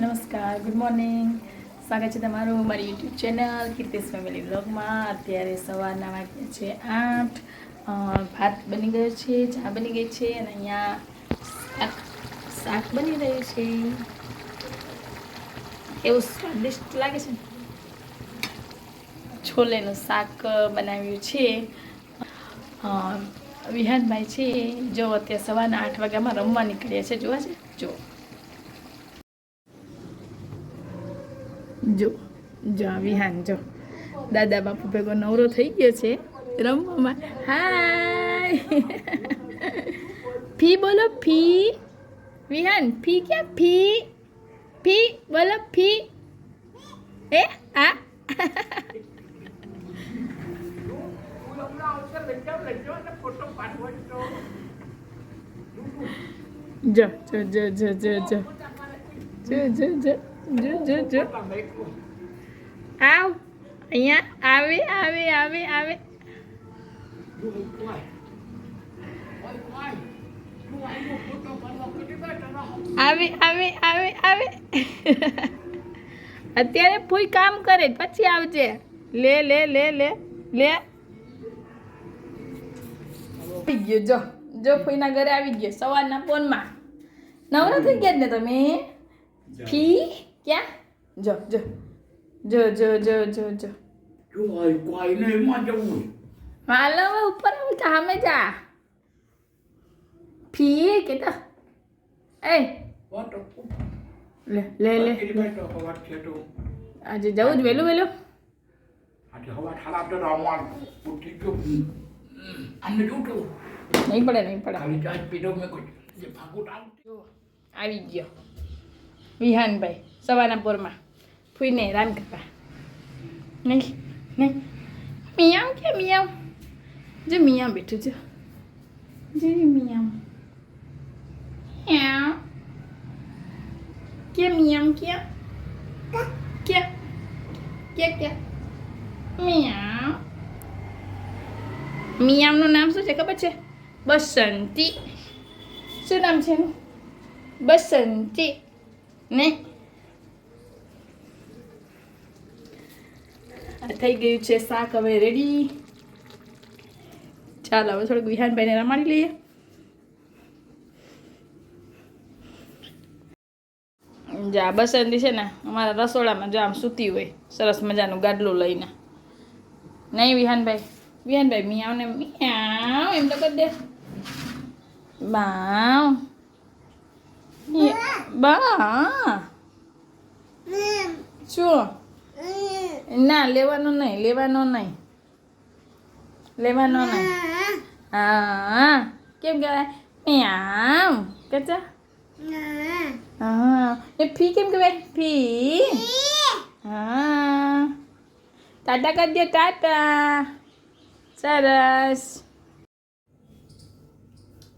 નમસ્કાર, good morning. સ્વાગત છે તમારું મારી યુટ્યુબ ચેનલ કીર્તિસ ફેમિલી બ્લોગમાં. અત્યારે સવારના વાગ્યા છે 8. ભાત બની ગયો છે, ચા બની ગઈ છે અને અહીંયા શાક બની રહ્યું છે. એવું સ્વાદિષ્ટ લાગે છે. છોલેનું શાક બનાવ્યું છે. વિહાનભાઈ છે જો અત્યારે સવારના 8 વાગ્યામાં રમવા નીકળ્યા છે. જોવા છે જો વિહાન જો દાદા બાપુ ભેગો નવરો થઈ ગયો છે રમવામાં. હાય ફી બોલો, ફી. વિહાન ફી ક્યાં? ફી ફી બોલો, ફી. એ આ જો જો જો જો જો જો જો જો જો જો આવ અહીંયા આવે આવે આવે આવે આવે આવે આવે આવે અત્યારે ફૂઈ કામ કરે પછી આવજે. લે લે લે લે લે આવી ગયો. જો જો ફૂઈના ઘરે આવી ગયો સવારના ફોનમાં. નવરા થઈ ગયા જ ને તમે? ફી ક્યાં? જો જો જો જો જો જો જો હાલો હવે ઉપર આવી સામે જા. ફી કેતા એ લે લે લે આજે જવું જ વહેલું વહેલું. નહીં પડે નહીં પડે. આવી ગયો વિહાનભાઈ સવારના પોરમાં ફૂઈને હેરાન કરવા. નહીં નહીં મિયાવ કે મિયાવ જો મિયાવ બેઠું જો જો મિયાવ કે મિયાવ ક્યાં ક્યાં ક્યાં ક્યાં મિયાવ. મિયાવનું નામ શું છે ખબર છે? બસંતી. શું નામ છે એનું? બસંતી. નહીં થઈ ગયું છે શાક હવે રેડી. ચાલો હવે થોડુંક વિહાનભાઈને રમાડી લઈએ. જા બસંતી છે ને અમારા રસોડામાં જો આમ સૂતી હોય સરસ મજાનું ગાડલું લઈને. નહીં વિહાનભાઈ? વિહાનભાઈ મિયાવ ને મિયાવ એમ તો કરી દે. બાવ બા શું? ના લેવાનો નહીં, લેવાનો નહીં, લેવાનો નહીં. હા કેમ કહેવાય? મ્યાવ કચા. હા એ ફી કેમ કહેવાય? ફી. હા ટાટા કરી દે. ટાટા. સરસ.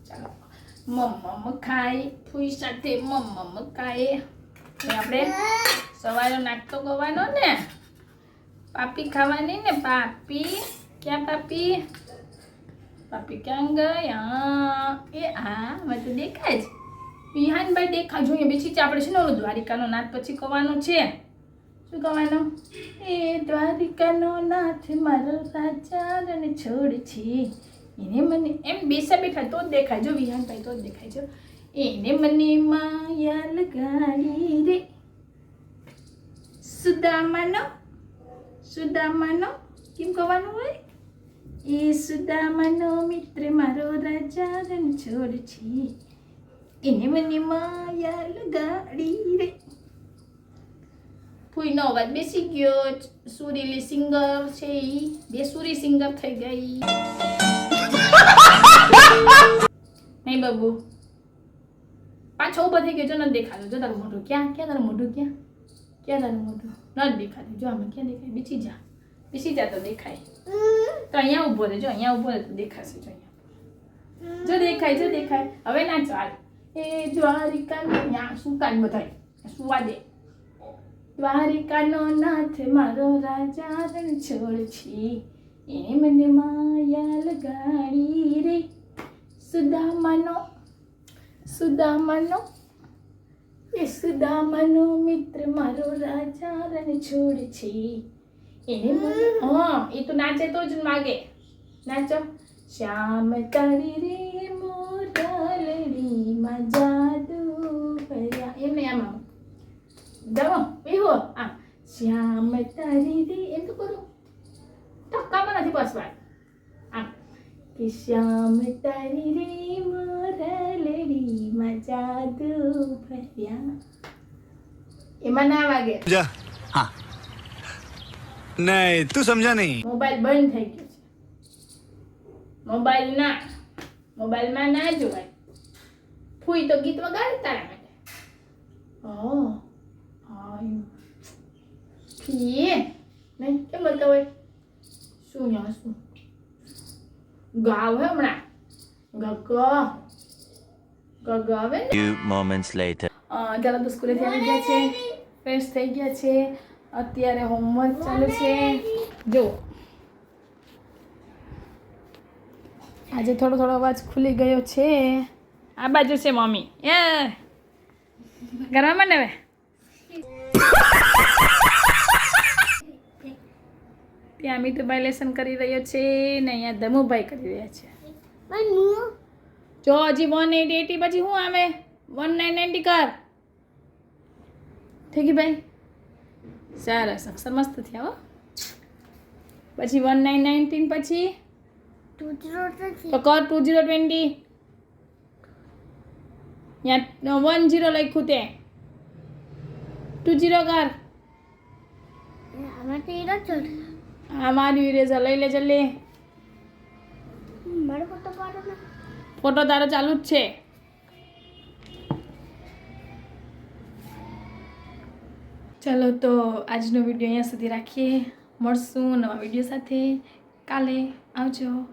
ચાલો મમ્મ ખાય ફૂઈ સાથે મમ્મ ખાય. આપણે સવારે નાસ્તો કરવાનો ને. પાપી ખાવાની ને. પાપી ક્યાં? પાપી પાપી ક્યાં ગયા? એ આ મને તો દેખાય જ. વિહાનભાઈ દેખાય જોઈએ બેસી છે. આપણે છે ને ઓલો દ્વારિકાનો નાથ પછી કહેવાનો છે. શું કહેવાનો? એ દ્વારિકાનો નાથ મારો રાજા અને છોડ છે એને મને એમ બેસા બેઠા તો જ દેખાય. જો વિહાનભાઈ તો જ દેખાય. જો એને મને માયા લગાડી રે. સુદામાનો સુદામાનો કેમ કહેવાનું હોય? એ સુદામાનો મિત્ર મારો રાજા અને છોડ છે એને મને માયા લગાડી રે. ફૂઈનો અવાજ બેસી ગયો. સુરીલી સિંગર છે ઈ. બે સુરી સિંગર થઈ ગઈ. નહીં બાબુ પાછો ઉભો થઈ ગયો. જો નથી દેખાતો. જો તારું મોઢું ક્યાં? ક્યાં તારું મોઢું? ક્યાં ક્યાં તારું મોઢું? નથી દેખાતું. જો આમાં ક્યાં દેખાય? બેસી જા. બેસી જા તો દેખાય. તો અહીંયા ઊભો રહે. જો અહીંયા ઊભો રહે તો દેખાશે. જો અહીંયા જો દેખાય. જો દેખાય. હવે ના ચાલ. એ દ્વારિકા ત્યાં શું કાઢ બધાય સુવા દે. દ્વારિકાનો નાથ મારો રાજા રણ છોડ છે એને મને માયા લગાડી રે. સુદામાનો સુદામાનો એ સુદામાનો મિત્ર મારો રાજા રણછોડ છે એને હા એ તો નાચે તો જ માગે નાચો શ્યામ તારી રે મોરલડીમાં જાદુ ભર્યા એમ નહીં આમ જાઓ વિહો આમ શ્યામ તારી રે એમ તો કરું ટક્કામાં નથી બસવા આમ કે શ્યામ તારી રે મોરલડીમાં જાદુ ભર્યા એમાં ના વાગે हाँ नहीं तू समझा नहीं મોબાઈલ બંધ થઈ ગયો છે મોબાઈલમાં ના જોવાય ફૂઈ તો ગીત વગાડે તારા માટે હા ફીએ નહીં કેમ બતાવે શું યા શું ગાવ હે હમણાં ગગ આવે ને Few moments later. ચાલો તો સ્કૂલેથી આવી ગયા છે ફ્રેશ થઈ ગયા છે અત્યારે હોમવર્ક ચાલે છે જો આજે થોડો થોડો અવાજ ખુલી ગયો છે આ બાજુ છે મમ્મી એ ગરવામાં ને હવે ત્યાં મીતુભાઈ લેસન કરી રહ્યો છે ને અહીંયા ધમુભાઈ કરી રહ્યા છે જો હજી 180 પછી શું આવે 1990 કર થઈ ગઈ ભાઈ સરસ અક્ષર મસ્ત થયા હો પછી 1919 પછી તો કર 2020 ત્યાં 10 લખ્યું તે 20 કર હા મારું ઇરેઝર લઈ લે જલ્દી ફોટો તારો ચાલુ જ છે ચાલો તો આજનો વિડીયો અહીંયા સુધી રાખીએ મળશું નવા વિડીયો સાથે કાલે આવજો